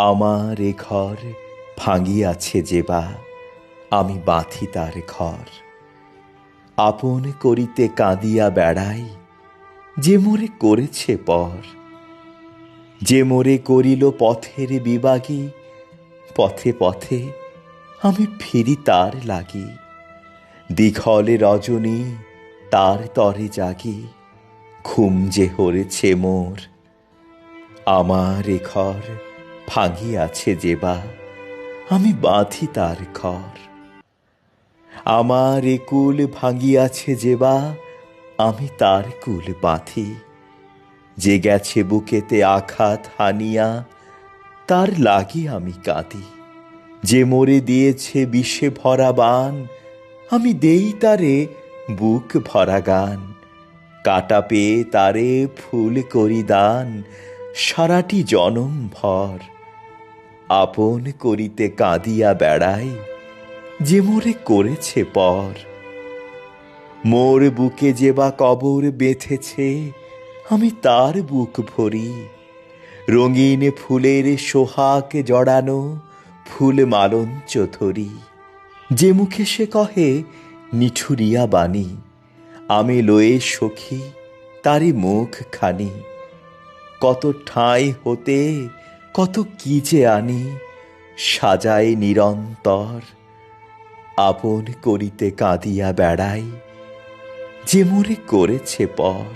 আমার এ ঘর ভাঙিয়াছে যেবা, আমি বাঁধি তার ঘর। আপন করিতে কাঁদিয়া বেড়াই, যে মোরে করেছে পর। যে মোরে করিল পথের বিবাগী, পথে পথে আমি ফিরি তার লাগি। দীঘলে রজনী তার তরে জাগি, ঘুম যে হরেছে মোর। আমার এ ঘর ভাঙিয়াছে যেবা, আমি বাঁধি তার ঘর। আমার এ কুল ভাঙিয়াছে যেবা, আমি তার কুল বাঁধি। যে গেছে বুকেতে আঘাত হানিয়া, তার লাগি আমি কাঁদি। যে মোরে দিয়েছে বিষে ভরা বান, আমি দেই তারে বুক ভরা গান। কাটা পেয়ে তারে ফুল করি দান, সারাটি জনম ভর। আপন করিতে কাঁদিয়া বেড়াই, যে মোরে করেছে পর। মোর বুকে যেবা কবর বেঁধেছে, আমি তার বুক ভরি। রঙিন ফুলের সোহাগ জড়ানো ফুল মালঞ্চ ধরি। যে মুখে সে কহে নিঠুরিয়া বাণী, আমি লয়ে সখী তারি মুখ খানি। কত ঠাঁই হতে কত কি যে আনি, সাজাই নিরন্তর। আপন করিতে কাঁদিয়া বেড়াই, যে মোরে করেছে পর।